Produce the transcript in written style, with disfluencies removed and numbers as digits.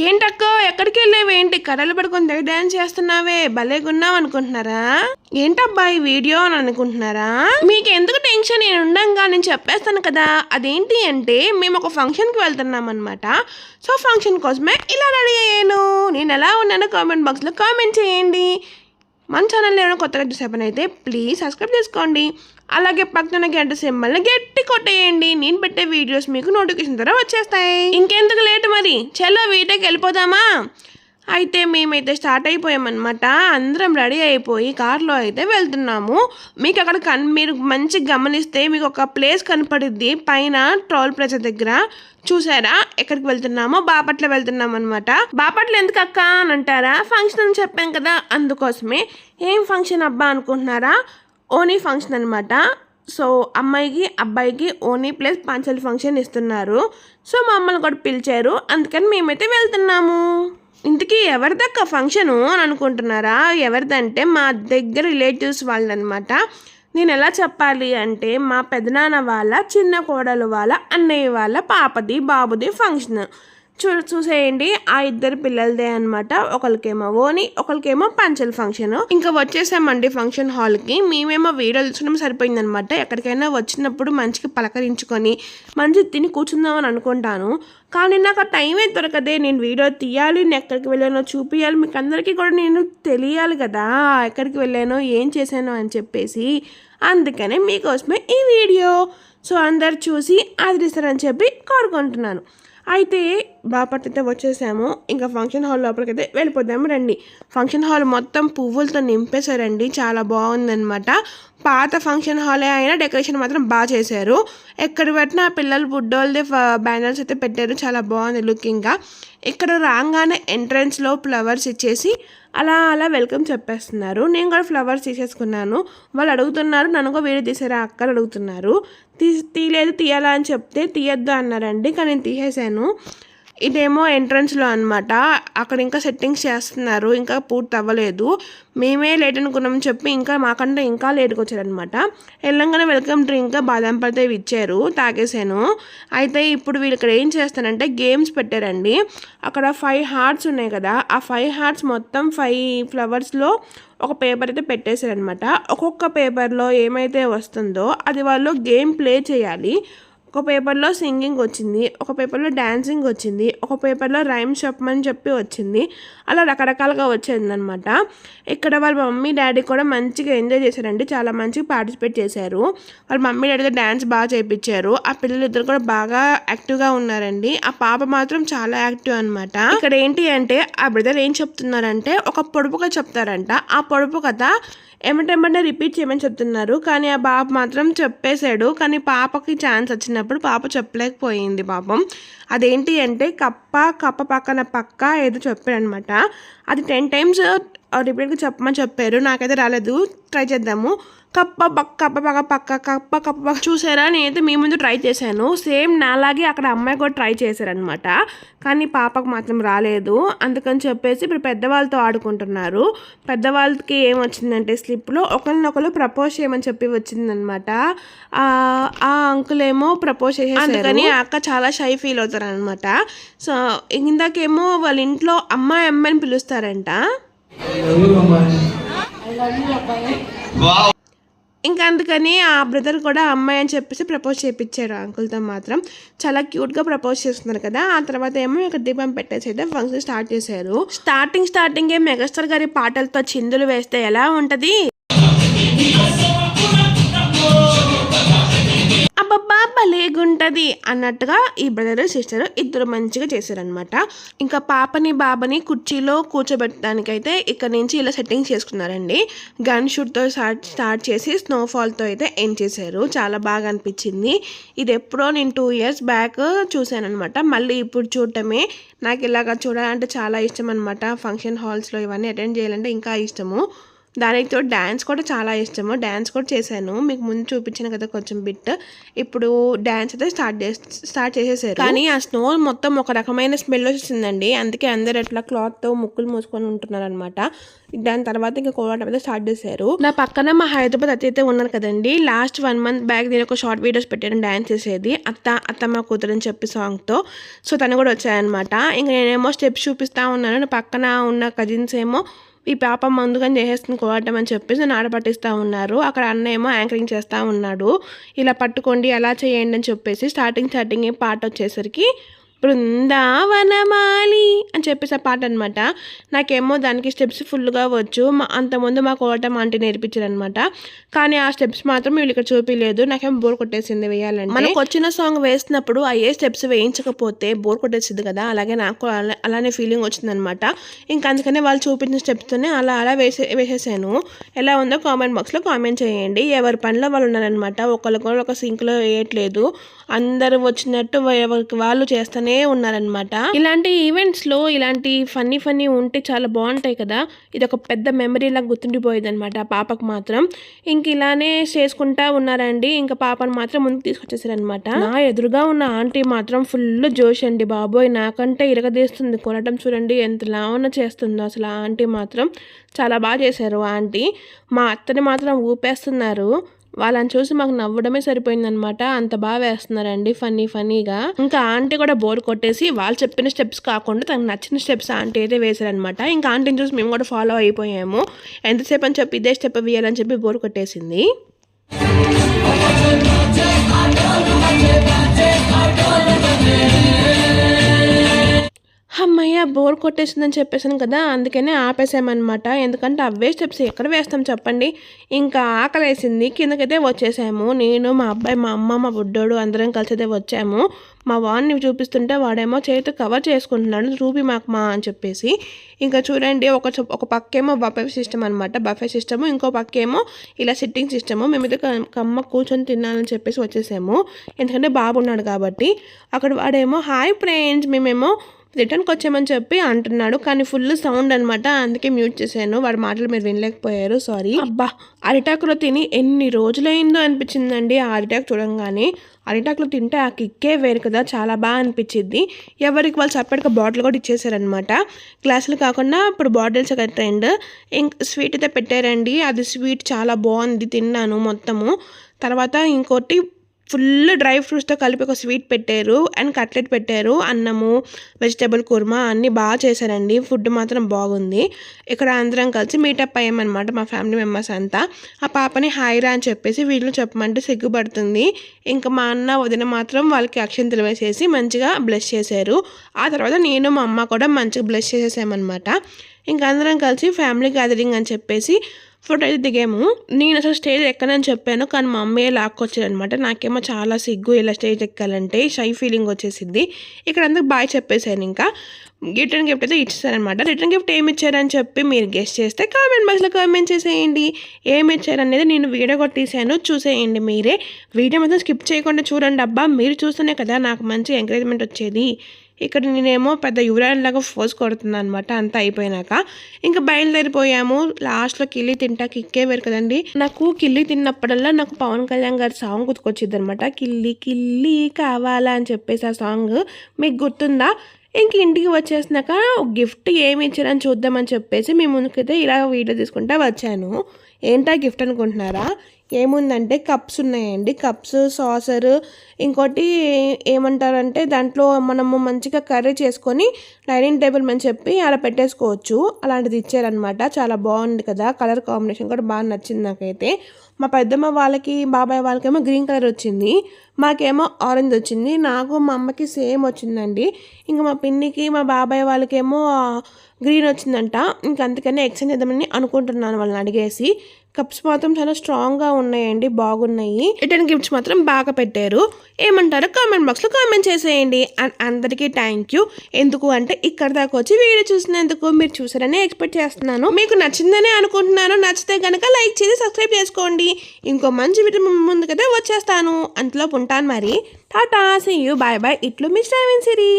ఏంటక్కో ఎక్కడికి వెళ్ళేవేంటి కర్రలు పడుకొని దగ్గర డ్యాన్స్ చేస్తున్నావే భలేగున్నావు అనుకుంటున్నారా? ఏంటబ్బా ఈ వీడియో అని అనుకుంటున్నారా? మీకు ఎందుకు టెన్షన్, నేను ఉండంగా నేను చెప్పేస్తాను కదా. అదేంటి అంటే మేము ఒక ఫంక్షన్కి వెళ్తున్నాం అనమాట. సో ఫంక్షన్ కోసమే ఇలా రెడీ అయ్యాను. నేను ఎలా ఉన్నానో కామెంట్ బాక్స్లో కామెంట్ చేయండి. మన ఛానల్ ఏమైనా కొత్తగా చూసేపనైతే ప్లీజ్ సబ్స్క్రైబ్ చేసుకోండి. అలాగే పక్కన గంట సింబల్ని గట్టి కొట్టేయండి. నేను పెట్టే వీడియోస్ మీకు నోటిఫికేషన్ ద్వారా వచ్చేస్తాయి. ఇంకెందుకు లేట్ మరి, చలో వీటికి వెళ్ళిపోదామా? అయితే మేమైతే స్టార్ట్ అయిపోయామన్నమాట. అందరం రెడీ అయిపోయి కార్లో అయితే వెళ్తున్నాము. మీకు అక్కడ మీరు మంచిగా గమనిస్తే మీకు ఒక ప్లేస్ కనపడుద్ది పైన టోల్ ప్లాజా దగ్గర. చూసారా ఎక్కడికి వెళ్తున్నామో? బాపట్ల వెళ్తున్నాం అనమాట. బాపట్ల ఎందుకు అక్క అని అంటారా? ఫంక్షన్ అని చెప్పాం కదా, అందుకోసమే. ఏం ఫంక్షన్ అబ్బా అనుకుంటున్నారా? ఓనీ ఫంక్షన్ అనమాట. సో అమ్మాయికి అబ్బాయికి ఓనీ ప్లస్ పంచల్ ఫంక్షన్ ఇస్తున్నారు. సో మమ్మల్ని కూడా పిలిచారు, అందుకని మేమైతే వెళ్తున్నాము. ఇంతకీ ఎవరిదక్క ఫంక్షను అని అనుకుంటున్నారా? ఎవరిదంటే మా దగ్గర రిలేటివ్స్ వాళ్ళనమాట. నేను ఎలా చెప్పాలి అంటే మా పెదనాన్న వాళ్ళ చిన్న కోడలు వాళ్ళ అన్నయ్య వాళ్ళ పాపది బాబుది ఫంక్షన్. చూసేయండి, ఆ ఇద్దరు పిల్లలదే అనమాట. ఒకరికేమో ఓని, ఒకరికేమో పంచల్ ఫంక్షన్. ఇంకా వచ్చేసామండి ఫంక్షన్ హాల్కి. మేమేమో వీడియో తీసుకున్నాం సరిపోయిందనమాట. ఎక్కడికైనా వచ్చినప్పుడు మంచిగా పలకరించుకొని మంచి తిని కూర్చుందామని అనుకుంటాను, కానీ నాకు ఆ టైమే దొరకదే. నేను వీడియో తీయాలి, నేను ఎక్కడికి వెళ్ళానో చూపించాలి, మీకు అందరికీ కూడా నేను తెలియాలి కదా ఎక్కడికి వెళ్ళానో ఏం చేశానో అని చెప్పేసి. అందుకనే మీకోసమే ఈ వీడియో. సో అందరు చూసి ఆదరిస్తారని చెప్పి కోరుకుంటున్నాను. అయితే బాపట్ల అయితే వచ్చేసాము. ఇంకా ఫంక్షన్ హాల్ లోపలికైతే వెళ్ళిపోదాము రండి. ఫంక్షన్ హాల్ మొత్తం పువ్వులతో నింపేశారండి, చాలా బాగుందనమాట. పాత ఫంక్షన్ హాలే అయినా డెకరేషన్ మాత్రం బాగా చేశారు. ఎక్కడ పెట్టినా పిల్లలు బుడ్డోళ్ళదే బ్యానర్స్ అయితే పెట్టారు, చాలా బాగుంది లుకింగ్గా. ఇక్కడ రాగానే ఎంట్రన్స్లో ఫ్లవర్స్ ఇచ్చేసి అలా అలా వెల్కమ్ చెప్పేస్తున్నారు. నేను కూడా ఫ్లవర్స్ తీసేసుకున్నాను. వాళ్ళు అడుగుతున్నారు, నన్ను కూడా వీడియో తీసారా అక్క అడుగుతున్నారు. తీయలేదు, తీయాలా అని చెప్తే తీయొద్దు అన్నారండి, కానీ నేను తీసేసాను. ఇదేమో ఎంట్రన్స్లో అనమాట. అక్కడ ఇంకా సెట్టింగ్స్ చేస్తున్నారు, ఇంకా పూర్తి అవ్వలేదు. మేమే లేట్ అనుకున్నామని చెప్పి ఇంకా మాకంటే ఇంకా లేట్గా వచ్చారనమాట. వెళ్ళంగానే వెల్కమ్ డ్రింక్ బాదం పడితే ఇచ్చారు, తాగేసాను. అయితే ఇప్పుడు వీళ్ళు ఇక్కడ ఏం చేస్తానంటే గేమ్స్ పెట్టారండి. అక్కడ 5 హార్ట్స్ ఉన్నాయి కదా, ఆ 5 హార్ట్స్ మొత్తం 5 ఫ్లవర్స్లో ఒక పేపర్ అయితే పెట్టేశారనమాట. ఒక్కొక్క పేపర్లో ఏమైతే వస్తుందో అది వాళ్ళు గేమ్ ప్లే చేయాలి. ఒక పేపర్లో సింగింగ్ వచ్చింది, ఒక పేపర్లో డ్యాన్సింగ్ వచ్చింది, ఒక పేపర్లో రైమ్ చెప్పమని చెప్పి వచ్చింది. అలా రకరకాలుగా వచ్చిందనమాట. ఇక్కడ వాళ్ళ మమ్మీ డాడీ కూడా మంచిగా ఎంజాయ్ చేశారండి, చాలా మంచిగా పార్టిసిపేట్ చేశారు. వాళ్ళ మమ్మీ డాడీతో డ్యాన్స్ బాగా చేయించారు. ఆ పిల్లలు ఇద్దరు కూడా బాగా యాక్టివ్గా ఉన్నారండి. ఆ పాప మాత్రం చాలా యాక్టివ్ అనమాట. ఇక్కడ ఏంటి అంటే ఆ బ్రదర్ ఏం చెప్తున్నారంటే ఒక పొడుపు కథ చెప్తారంట. ఆ పొడుపు కథ ఏమంటే రిపీట్ చేయమని చెప్తున్నారు, కానీ ఆ బాబు మాత్రం చెప్పేశాడు. కానీ పాపకి ఛాన్స్ వచ్చినప్పుడు పాప చెప్పలేకపోయింది పాపం. అదేంటి అంటే కప్ప పక్కన పక్క ఏదో చెప్పారనమాట. అది 10 times రిపీట్గా చెప్పమని చెప్పారు. నాకైతే రాలేదు, ట్రై చేద్దాము. కప్ప పక్క చూసారా? నేనైతే మీ ముందు ట్రై చేశాను, సేమ్ నాలాగే అక్కడ అమ్మాయి కూడా ట్రై చేశారనమాట. కానీ పాపకు మాత్రం రాలేదు. అందుకని చెప్పేసి ఇప్పుడు పెద్దవాళ్ళతో ఆడుకుంటున్నారు. పెద్దవాళ్ళకి ఏమొచ్చిందంటే స్లిప్లో ఒకరినొకరు ప్రపోజ్ చేయమని చెప్పి వచ్చిందనమాట. ఆ అంకుల్ ఏమో ప్రపోజ్ చేసేసారు, అందుకని ఆ అక్క చాలా షై ఫీల్ అవుతారు అనమాట. సో ఇందాకేమో వాళ్ళ ఇంట్లో అమ్మాయిని పిలుస్తారంట. ఇంకా అందుకని ఆ బ్రదర్ కూడా అమ్మాయి అని చెప్పేసి ప్రపోజ్ చేయించారు అంకుల్తో. మాత్రం చాలా క్యూట్గా ప్రపోజ్ చేస్తున్నారు కదా. ఆ తర్వాత ఏమో ఇక్కడ దీపం పెట్టేసి అయితే ఫంక్షన్ స్టార్ట్ చేశారు. స్టార్టింగే మెగాస్టార్ గారి పాటలతో చిందులు వేస్తే ఎలా ఉంటుంది? అబ్బబ్బా భలేగుంటది అన్నట్టుగా ఈ బ్రదర్ సిస్టర్ ఇద్దరు మంచిగా చేశారనమాట. ఇంకా పాపని బాబని కుర్చీలో కూర్చోబెట్టడానికైతే ఇక్కడ నుంచి ఇలా సెట్టింగ్స్ చేసుకున్నారండి. గన్ షూట్తో స్టార్ట్ చేసి స్నోఫాల్తో అయితే ఎండ్ చేశారు. చాలా బాగా అనిపించింది. ఇది ఎప్పుడో నేను 2 years బ్యాక్ చూశాను అనమాట. మళ్ళీ ఇప్పుడు చూడటమే. నాకు ఇలాగ చూడాలంటే చాలా ఇష్టం అనమాట. ఫంక్షన్ హాల్స్లో ఇవన్నీ అటెండ్ చేయాలంటే ఇంకా ఇష్టము. దానితో డ్యాన్స్ కూడా చాలా ఇష్టము. డ్యాన్స్ కూడా చేశాను. మీకు ముందు చూపించాను కదా కొంచెం బిట్. ఇప్పుడు డ్యాన్స్ అయితే స్టార్ట్ చేసేసారు. కానీ ఆ స్నో మొత్తం ఒక రకమైన స్మెల్ వచ్చిందండి. అందుకే అందరు అట్లా క్లాత్తో ముక్కులు మూసుకొని ఉంటున్నారు అనమాట. దాని తర్వాత ఇంకా కోలాటం అయితే స్టార్ట్ చేశారు. నా పక్కన మా హైదరాబాద్ అయితే ఉన్నారు కదండి. లాస్ట్ 1 month బ్యాక్ నేను ఒక షార్ట్ వీడియోస్ పెట్టాను డ్యాన్స్ చేసేది. అత్తమ్మ కూతురు అని చెప్పి సాంగ్తో. సో తను కూడా వచ్చాయన్నమాట. ఇంకా నేనేమో స్టెప్స్ చూపిస్తూ ఉన్నాను. పక్కన ఉన్న కజిన్స్ ఏమో ఈ పాప ముందుగానే చేసేస్తుంది కోలాటం అని చెప్పేసి నన్ను ఆడ పట్టిస్తూ ఉన్నారు. అక్కడ అన్న ఏమో యాంకరింగ్ చేస్తూ ఉన్నాడు. ఇలా పట్టుకోండి అలా చేయండి అని చెప్పేసి స్టార్టింగ్ పాట వచ్చేసరికి బృందావనమాలి అని చెప్పేసి ఆ పాట అనమాట. నాకేమో దానికి స్టెప్స్ ఫుల్గా వచ్చు. అంతకుముందు మా కోలాటం ఆంటీ నేర్పించారు అనమాట. కానీ ఆ స్టెప్స్ మాత్రం వీళ్ళు ఇక్కడ చూపించలేదు. నాకేమో బోర్ కొట్టేసింది వేయాలంటే. మనకు వచ్చిన సాంగ్ వేసినప్పుడు అయ్యే స్టెప్స్ వేయించకపోతే బోర్ కొట్టేసింది కదా. అలాగే నాకు అలానే ఫీలింగ్ వచ్చిందనమాట. ఇంకా అందుకనే వాళ్ళు చూపించిన స్టెప్స్తోనే అలా వేసేసాను. ఎలా ఉందో కామెంట్ బాక్స్లో కామెంట్ చేయండి. ఎవరి పనిలో వాళ్ళు ఉన్నారనమాట. ఒకరికొకరు ఒక సింక్లో వేయట్లేదు. అందరు వచ్చినట్టు ఎవరికి వాళ్ళు చేస్తూనే ఉన్నారనమాట. ఇలాంటి ఈవెంట్స్ లో ఇలాంటి ఫన్నీ ఉంటే చాలా బాగుంటాయి కదా. ఇది ఒక పెద్ద మెమరీ లాగా గుర్తుండిపోయేది అనమాట పాపకు మాత్రం. ఇంక ఇలానే చేసుకుంటా ఉన్నారండి. ఇంకా పాపను మాత్రం ముందుకు తీసుకొచ్చేసారనమాట. నా ఎదురుగా ఉన్న ఆంటీ మాత్రం ఫుల్ జోష్ అండి బాబోయ్. నాకంటే ఇరగదీస్తుంది కొనటం. చూడండి ఎంతలా చేస్తుందో అసలు. ఆ ఆంటీ మాత్రం చాలా బాగా చేశారు. ఆంటీ మా అత్తని మాత్రం ఊపేస్తున్నారు. వాళ్ళని చూసి మాకు నవ్వడమే సరిపోయిందనమాట. అంత బాగా వేస్తున్నారండి ఫన్నీగా. ఇంకా ఆంటీ కూడా బోర్ కొట్టేసి వాళ్ళు చెప్పిన స్టెప్స్ కాకుండా తనకు నచ్చిన స్టెప్స్ ఆంటీ అయితే వేశారనమాట. ఇంకా ఆంటీని చూసి మేము కూడా ఫాలో అయిపోయాము. ఎంతసేపు అని చెప్పి ఇదే స్టెప్ వేయాలని చెప్పి బోర్ కొట్టేసింది. అమ్మయ్య బోర్ కొట్టేసిందని చెప్పేసాను కదా. అందుకనే ఆపేసామన్నమాట. ఎందుకంటే అవే స్టెప్స్ ఎక్కడ వేస్తాం చెప్పండి. ఇంకా ఆకలి వేసింది. కిందకైతే వచ్చేసాము. నేను మా అబ్బాయి మా అమ్మ మా బుడ్డోడు అందరం కలిసి అయితే వచ్చాము. మా వాడిని చూపిస్తుంటే వాడేమో చేతితో కవర్ చేసుకుంటున్నాడు. చూపి మాకు మా అని చెప్పేసి. ఇంకా చూడండి ఒక పక్కేమో బఫే సిస్టమ్ అనమాట. Buffet system. ఇంకో పక్కేమో ఇలా సిట్టింగ్ సిస్టము. మేమైతే కమ్మ కూర్చొని తిన్నానని చెప్పేసి వచ్చేసాము. ఎందుకంటే బాబున్నాడు కాబట్టి. అక్కడ వాడేమో హాయ్ ఫ్రెండ్స్ మేమేమో రిటర్న్కి వచ్చామని చెప్పి అంటున్నాడు. కానీ ఫుల్ సౌండ్ అనమాట. అందుకే మ్యూట్ చేశాను. వాడి మాటలు మీరు వినలేకపోయారు, సారీ. అబ్బా అరిటాకులో తిని ఎన్ని రోజులైందో అనిపించిందండి. ఆ అరిటాకు చూడంగానే. అరిటాకులో తింటే ఆ కిక్కే వేరు కదా. చాలా బాగా అనిపించింది. ఎవరికి వాళ్ళు సపరేట్గా బాటిల్ కూడా ఇచ్చేసారనమాట. గ్లాసులు కాకుండా ఇప్పుడు బాటిల్స్ ఒక ట్రెండ్. ఇంక స్వీట్ అయితే పెట్టారండి. అది స్వీట్ చాలా బాగుంది. తిన్నాను మొత్తము. తర్వాత ఇంకోటి ఫుల్ డ్రై ఫ్రూట్స్తో కలిపి ఒక స్వీట్ పెట్టారు. అండ్ కట్లెట్ పెట్టారు. అన్నము, వెజిటేబుల్ కుర్మా అన్నీ బాగా చేశారండి. ఫుడ్ మాత్రం బాగుంది. ఇక్కడ అందరం కలిసి మీటప్ అయ్యామన్నమాట. మా ఫ్యామిలీ మెంబర్స్ అంతా. ఆ పాపని హాయిరా అని చెప్పేసి వీళ్ళు చెప్పమంటే సిగ్గుపడుతుంది. ఇంకా మా అన్న వదిన మాత్రం వాళ్ళకి అక్షంతలు వేసేసి మంచిగా బ్లెస్ చేశారు. ఆ తర్వాత నేను మా అమ్మ కూడా మంచిగా బ్లెస్ చేసేసామన్నమాట. ఇంకా అందరం కలిసి ఫ్యామిలీ గ్యాదరింగ్ అని చెప్పేసి ఫోటో అయితే దిగాము. నేను అసలు స్టేజ్ ఎక్కనని చెప్పాను. కానీ మా అమ్మయ్య లాక్కొచ్చారనమాట. నాకేమో చాలా సిగ్గు ఇలా స్టేజ్ ఎక్కాలంటే. షై ఫీలింగ్ వచ్చేసింది. ఇక్కడ అందరికి బాయ్ చెప్పేశాను. ఇంకా రిటర్న్ గిఫ్ట్ అయితే ఇచ్చేసారనమాట. రిటర్న్ గిఫ్ట్ ఏమి ఇచ్చారని చెప్పి మీరు గెస్ట్ చేస్తే కామెంట్ బాక్స్లో కామెంట్ చేసేయండి. ఏమి ఇచ్చారనేది నేను వీడియో కూడా తీసాను, చూసేయండి మీరే. వీడియో మాత్రం స్కిప్ చేయకుండా చూడండి. అబ్బా మీరు చూస్తేనే కదా నాకు మంచి ఎంకరేజ్మెంట్ వచ్చేది. ఇక్కడ నేనేమో పెద్ద యువరాణిలాగా ఫోర్స్ కొడుతున్నాను అనమాట. అంతా అయిపోయినాక ఇంకా బయలుదేరిపోయాము. లాస్ట్లో కిల్లి తింటా కిక్కే వేరు కదండి. నాకు కిల్లి తిన్నప్పుడల్లా నాకు పవన్ కళ్యాణ్ గారి సాంగ్ గుర్తుకొచ్చిద్ది అనమాట. కిల్లి కిల్లి కావాలా అని చెప్పేసి ఆ సాంగ్ మీకు గుర్తుందా? ఇంక ఇంటికి వచ్చేసినాక గిఫ్ట్ ఏమి ఇచ్చారని చూద్దామని చెప్పేసి మీ ముందుకైతే ఇలా వీడియో తీసుకుంటా వచ్చాను. ఏంటా గిఫ్ట్ అనుకుంటున్నారా? ఏముందంటే కప్స్ ఉన్నాయండి. కప్స్, సాసర్, ఇంకోటి ఏమంటారంటే దాంట్లో మనము మంచిగా కర్రీ చేసుకొని డైనింగ్ టేబుల్ అని చెప్పి అలా పెట్టేసుకోవచ్చు. అలాంటిది ఇచ్చారనమాట. చాలా బాగుంది కదా. కలర్ కాంబినేషన్ కూడా బాగా నచ్చింది నాకైతే. మా పెద్దమ్మ వాళ్ళకి బాబాయ్ వాళ్ళకేమో గ్రీన్ కలర్ వచ్చింది. మాకేమో ఆరెంజ్ వచ్చింది. నాకు మా అమ్మకి సేమ్ వచ్చిందండి. ఇంకా మా పిన్నికి మా బాబాయ్ వాళ్ళకేమో గ్రీన్ వచ్చిందంట. ఇంకా అందుకనే ఎక్స్చేంజ్ చేద్దామని అనుకుంటున్నాను వాళ్ళని అడిగేసి. కప్స్ మాత్రం చాలా స్ట్రాంగ్గా ఉన్నాయండి, బాగున్నాయి. రిటర్న్ గిఫ్ట్స్ మాత్రం బాగా పెట్టారు. ఏమంటారో కామెంట్ బాక్స్లో కామెంట్ చేసేయండి. అండ్ అందరికీ థ్యాంక్ యూ. ఎందుకు అంటే ఇక్కడ దాకా వచ్చి వీడియో చూసినందుకు. మీరు చూసారని ఎక్స్పెక్ట్ చేస్తున్నాను. మీకు నచ్చిందని అనుకుంటున్నాను. నచ్చితే కనుక లైక్ చేసి సబ్స్క్రైబ్ చేసుకోండి. ఇంకో మంచి వీడియో ముందుకైతే వచ్చేస్తాను. అంతలోపు ఉంటాను మరి. Tata, see you, bye bye. ఇట్లు మీ శ్రావణ్ సిరి.